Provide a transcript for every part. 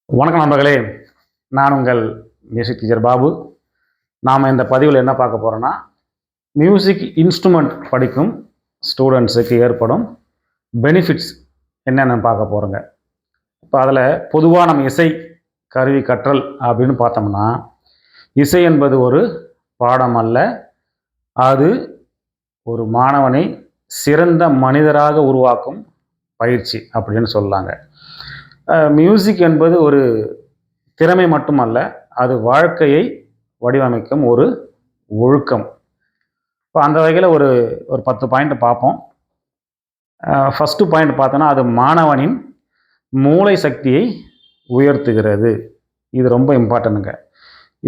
வணக்கம் நண்பர்களே, நான் உங்கள் மியூசிக் டீச்சர் பாபு. நாம் இந்த பதிவில் என்ன பார்க்க போகிறோன்னா, மியூசிக் இன்ஸ்ட்ருமெண்ட் படிக்கும் ஸ்டூடெண்ட்ஸுக்கு ஏற்படும் பெனிஃபிட்ஸ் என்னென்னு பார்க்க போகிறோங்க. இப்போ அதில் பொதுவாக நம்ம இசை கருவி கற்றல் அப்படின்னு பார்த்தோம்னா, இசை என்பது ஒரு பாடம் அல்ல, அது ஒரு மாணவனை சிறந்த மனிதராக உருவாக்கும் பயிற்சி அப்படின்னு சொல்லலாங்க. மியூசிக் என்பது ஒரு திறமை மட்டுமல்ல, அது வாழ்க்கையை வடிவமைக்கும் ஒரு ஒழுக்கம். இப்போ அந்த வகையில் ஒரு 10 பாயிண்ட் பார்ப்போம். ஃபஸ்ட்டு பாயிண்ட் பார்த்தோன்னா, அது மாணவனின் மூளை சக்தியை உயர்த்துகிறது. இது ரொம்ப இம்பார்ட்டன்ட்டுங்க.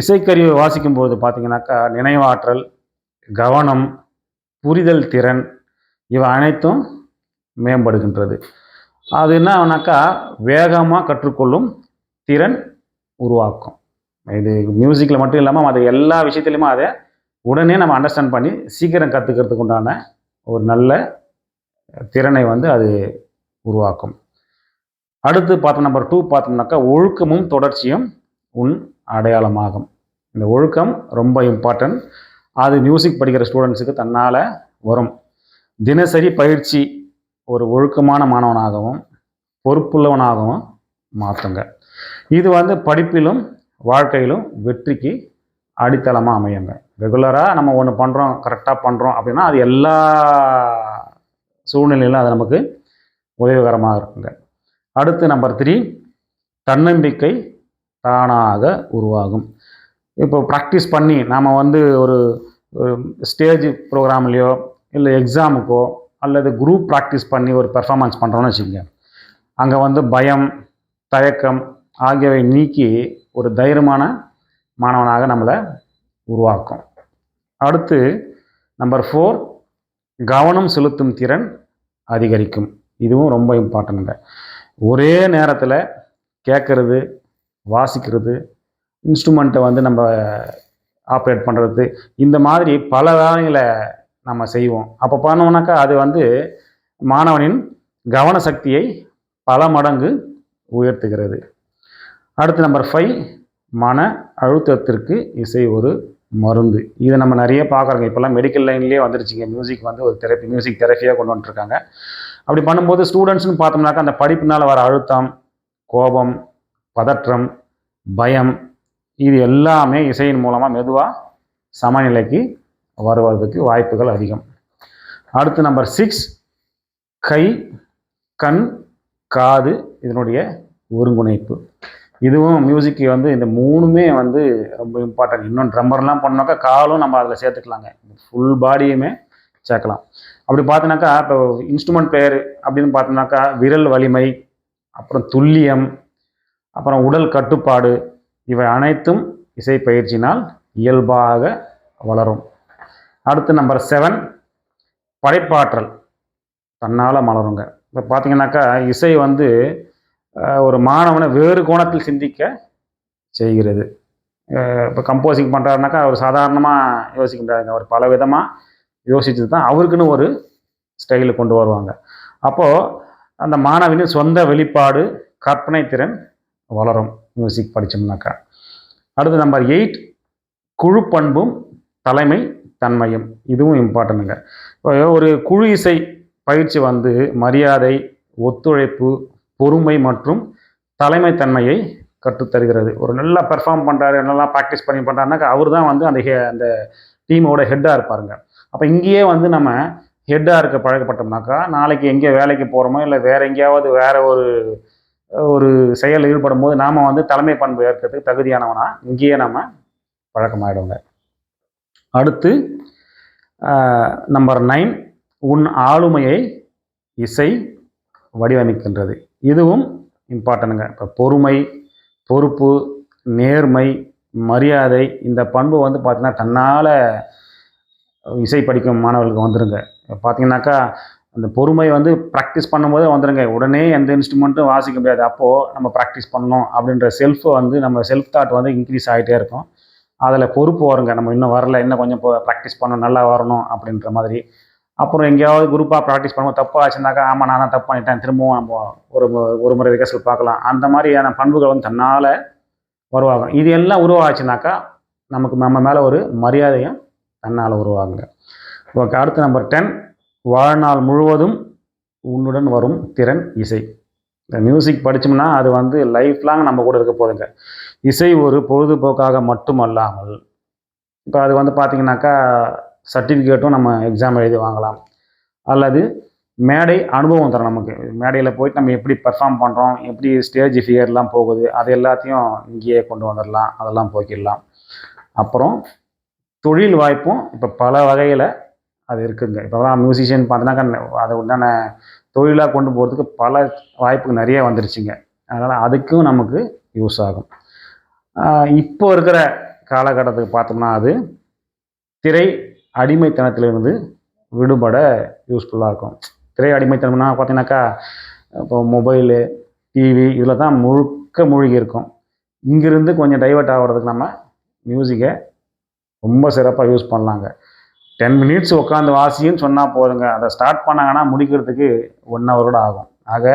இசைக்கருவியை வாசிக்கும்போது பார்த்தீங்கன்னாக்கா, நினைவாற்றல், கவனம், புரிதல் திறன் இவை அனைத்தும் மேம்படுகின்றது. அது என்ன ஆகுனாக்கா, வேகமாக கற்றுக்கொள்ளும் திறன் உருவாக்கும். இது மியூசிக்கில் மட்டும் இல்லாமல் அது எல்லா விஷயத்துலையுமே அதை உடனே நம்ம அண்டர்ஸ்டாண்ட் பண்ணி சீக்கிரம் கற்றுக்கிறதுக்கு உண்டான ஒரு நல்ல திறனை அது உருவாக்கும். அடுத்து பார்த்தோம், நம்பர் 2 பார்த்தோம்னாக்கா, ஒழுக்கமும் தொடர்ச்சியும் உன் அடையாளமாகும். இந்த ஒழுக்கம் ரொம்ப இம்பார்ட்டன்ட். அது மியூசிக் படிக்கிற ஸ்டூடெண்ட்ஸுக்கு தன்னால் வரும். தினசரி பயிற்சி ஒரு ஒழுக்கமான மாணவனாகவும் பொறுப்புள்ளவனாகவும் மாற்றுங்க. இது படிப்பிலும் வாழ்க்கையிலும் வெற்றிக்கு அடித்தளமாக அமையுங்க. ரெகுலராக நம்ம ஒன்று பண்ணுறோம், கரெக்டாக பண்ணுறோம் அப்படின்னா அது எல்லா சூழ்நிலையிலும் அது நமக்கு உதவிகரமாக இருக்குங்க. அடுத்து நம்பர் 3, தன்னம்பிக்கை தானாக உருவாகும். இப்போ ப்ராக்டிஸ் பண்ணி நாம் ஒரு ஸ்டேஜ் ப்ரோக்ராம்லேயோ இல்லை எக்ஸாமுக்கோ அல்லது குரூப் ப்ராக்டிஸ் பண்ணி ஒரு பெர்ஃபார்மன்ஸ் பண்ணுறோன்னு வச்சுக்கோங்க. அங்கே பயம், தயக்கம் ஆகியவை நீக்கி ஒரு தைரியமான மாணவனாக நம்மளை உருவாக்கும். அடுத்து நம்பர் 4, கவனம் செலுத்தும் திறன் அதிகரிக்கும். இதுவும் ரொம்ப இம்பார்ட்டன்ட்டுங்க. ஒரே நேரத்தில் கேட்குறது, வாசிக்கிறது, இன்ஸ்ட்ருமெண்ட்டை நம்ம ஆப்ரேட் பண்ணுறது, இந்த மாதிரி பல வேலைகளை நம்ம செய்வோம். அப்போ பண்ணோம்னாக்கா அது மாணவனின் கவன சக்தியை பல மடங்கு உயர்த்துகிறது. அடுத்து நம்பர் 5, மன அழுத்தத்திற்கு இசை ஒரு மருந்து. இதை நம்ம நிறைய பார்க்குறோங்க. இப்போல்லாம் மெடிக்கல் லைன்லேயே வந்துருச்சுங்க. மியூசிக் ஒரு தெரப்பி, மியூசிக் தெரப்பியாக கொண்டு வந்துட்டுருக்காங்க. அப்படி பண்ணும்போது ஸ்டூடெண்ட்ஸ்னு பார்த்தோம்னாக்கா, அந்த படிப்பினால் வர அழுத்தம், கோபம், பதற்றம், பயம் இது எல்லாமே இசையின் மூலமாக மெதுவாக சமநிலைக்கு வருவதற்கு வாய்ப்புகள் அதிகம். அடுத்து நம்பர் 6, கை, கண், காது இதனுடைய ஒருங்கிணைப்பு. இதுவும் மியூசிக்கு இந்த 3மே ரொம்ப இம்பார்ட்டன்ட். இன்னும் ட்ரம்மர்லாம் பண்ணாக்கா காலும் நம்ம அதில் சேர்த்துக்கலாங்க. ஃபுல் பாடியுமே சேர்க்கலாம். அப்படி பார்த்தோன்னாக்கா, இப்போ இன்ஸ்ட்ருமெண்ட் பிளேயர் அப்படின்னு பார்த்தோம்னாக்கா, விரல் வலிமை, அப்புறம் துல்லியம், அப்புறம் உடல் கட்டுப்பாடு இவை அனைத்தும் இசை பயிற்சினால் இயல்பாக வளரும். அடுத்து நம்பர் 7, படைப்பாற்றல் தன்னால் மலருங்க. இப்போ பார்த்தீங்கன்னாக்கா, இசை ஒரு மாணவனை வேறு கோணத்தில் சிந்திக்க செய்கிறது. இப்போ கம்போசிங் பண்ணுறாருனாக்கா அவர் சாதாரணமாக யோசிக்க முடியாதுங்க. அவர் பல விதமாக யோசித்து தான் அவருக்குன்னு ஒரு ஸ்டைலு கொண்டு வருவாங்க. அப்போது அந்த மாணவனின் சொந்த வெளிப்பாடு, கற்பனை திறன் வளரும் மியூசிக் படித்தோம்னாக்கா. அடுத்து நம்பர் 8, குழு பண்பும் தலைமை தன்மையும். இதுவும் இம்பார்ட்டன்ட்டுங்க. இப்போ ஒரு குழு இசை பயிற்சி மரியாதை, ஒத்துழைப்பு, பொறுமை மற்றும் தலைமைத்தன்மையை கற்றுத்தருகிறது. ஒரு நல்லா பெர்ஃபார்ம் பண்ணுறாரு, நல்லா ப்ராக்டிஸ் பண்ணி பண்ணுறாருனாக்கா அவர் தான் அந்த டீமோட ஹெட்டாக இருப்பாருங்க. அப்போ இங்கேயே நம்ம ஹெட்டாக இருக்க பழக்கப்பட்டோம்னாக்கா, நாளைக்கு எங்கே வேலைக்கு போகிறோமோ இல்லை வேறு எங்கேயாவது வேறு ஒரு செயலில் ஈடுபடும் போது நாம் தலைமை பண்பு ஏற்கிறதுக்கு தகுதியானவனா இங்கேயே நம்ம பழக்கமாயிடுங்க. அடுத்து நம்பர் 9, உன் ஆளுமையை இசை வடிவமைக்கின்றது. இதுவும் இம்பார்ட்டன்ட்டுங்க. இப்போ பொறுமை, பொறுப்பு, நேர்மை, மரியாதை இந்த பண்பு பார்த்தீங்கன்னா தன்னால் இசை படிக்கும் மாணவர்களுக்கு வந்துடுங்க. பார்த்தீங்கன்னாக்கா, அந்த பொறுமை ப்ராக்டிஸ் பண்ணும்போதே வந்துடுங்க. உடனே எந்த இன்ஸ்ட்ருமெண்ட்டும் வாசிக்க முடியாது. அப்போது நம்ம ப்ராக்டிஸ் பண்ணணும் அப்படின்ற நம்ம செல்ஃப் தாட் இன்க்ரீஸ் ஆகிட்டே இருக்கும். அதில் பொறுப்பு வருங்க. நம்ம இன்னும் வரல, இன்னும் கொஞ்சம் ப்ராக்டிஸ் பண்ணணும், நல்லா வரணும் அப்படின்ற மாதிரி. அப்புறம் எங்கேயாவது குரூப்பாக ப்ராக்டிஸ் பண்ணும்போது தப்பாக ஆச்சுனாக்கா ஆமாம் நான் தான் தப்பு பண்ணிட்டேன், திரும்பவும் நம்ம ஒரு முறை ரிகர்சல் பார்க்கலாம். அந்த மாதிரியான பண்புகள் வந்து தன்னால் உருவாகும். இது எல்லாம் உருவாச்சுனாக்கா நமக்கு நம்ம மேலே ஒரு மரியாதையும் தன்னால் உருவாகுங்க. ஓகே, அடுத்து நம்பர் 10, வாழ்நாள் முழுவதும் உன்னுடன் வரும் திறன் இசை. இந்த மியூசிக் படித்தோம்னா அது வந்து லைஃப் லாங் நம்ம கூட இருக்க போதுங்க. இசை ஒரு பொழுதுபோக்காக மட்டுமல்லாமல் இப்போ அது வந்து பார்த்திங்கனாக்கா சர்டிஃபிகேட்டும் நம்ம எக்ஸாம் எழுதி வாங்கலாம். அல்லது மேடை அனுபவம் தரும் நமக்கு. மேடையில் போயிட்டு நம்ம எப்படி பெர்ஃபார்ம் பண்ணுறோம், எப்படி ஸ்டேஜ் ஃபியர்லாம் போகுது, அது எல்லாத்தையும் இங்கேயே கொண்டு வந்துடலாம், அதெல்லாம் போக்கிடலாம். அப்புறம் தொழில் வாய்ப்பும் இப்போ பல வகையில் அது இருக்குதுங்க. இப்போலாம் மியூசிஷியன் பார்த்தோன்னாக்கா அதை உண்டான தொழிலாக கொண்டு போகிறதுக்கு பல வாய்ப்புகள் நிறைய வந்துருச்சுங்க. அதனால் அதுக்கும் நமக்கு யூஸ் ஆகும். இப்போ இருக்கிற காலகட்டத்துக்கு பார்த்தோம்னா அது திரை அடிமைத்தனத்திலிருந்து விடுபட யூஸ்ஃபுல்லாக இருக்கும். திரை அடிமைத்தனம்னா பார்த்தீங்கன்னாக்கா இப்போ மொபைலு, டிவி இதில் தான் முழுக்க மூழ்கி இருக்கும். இங்கிருந்து கொஞ்சம் டைவர்ட் ஆகிறதுக்கு நம்ம மியூசிக்கை ரொம்ப சிறப்பாக யூஸ் பண்ணலாங்க. 10 மினிட்ஸ் உட்காந்து வாசின்னு சொன்னால் போதுங்க. அதை ஸ்டார்ட் பண்ணாங்கன்னா முடிக்கிறதுக்கு 1 hour கூட ஆகும். ஆக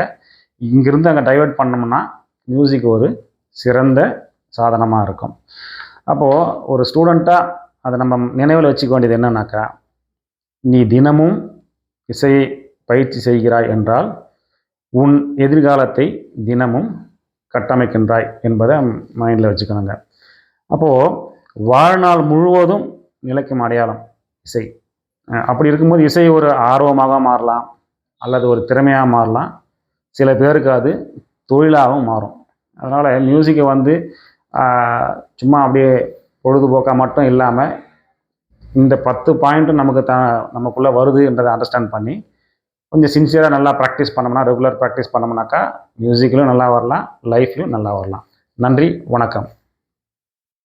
இங்கிருந்து அங்கே டைவர்ட் பண்ணோம்னா மியூசிக் ஒரு சிறந்த சாதனமாக இருக்கும். அப்போது ஒரு ஸ்டூடெண்ட்டாக அதை நம்ம நினைவில் வச்சுக்க வேண்டியது என்னன்னாக்கா, நீ தினமும் இசையை பயிற்சி செய்கிறாய் என்றால் உன் எதிர்காலத்தை தினமும் கட்டமைக்கின்றாய் என்பதை மைண்டில் வச்சுக்கணுங்க. அப்போது வாழ்நாள் முழுவதும் நிலைக்கும் அடையாளம் இசை. அப்படி இருக்கும்போது இசை ஒரு ஆர்வமாக மாறலாம், அல்லது ஒரு திறமையாக மாறலாம், சில பேருக்கு அது தொழிலாகவும் மாறும். அதனால் மியூசிக்கை வந்து சும்மா அப்படியே பொழுதுபோக்காக மட்டும் இல்லாமல் இந்த 10 பாயிண்ட்டும் நமக்குள்ளே வருதுன்றதை அண்டர்ஸ்டாண்ட் பண்ணி கொஞ்சம் சின்சியராக நல்லா ப்ராக்டிஸ் பண்ணோம்னா, ரெகுலர் ப்ராக்டிஸ் பண்ணோம்னாக்கா மியூசிக்லையும் நல்லா வரலாம், லைஃப்லையும் நல்லா வரலாம். நன்றி, வணக்கம்.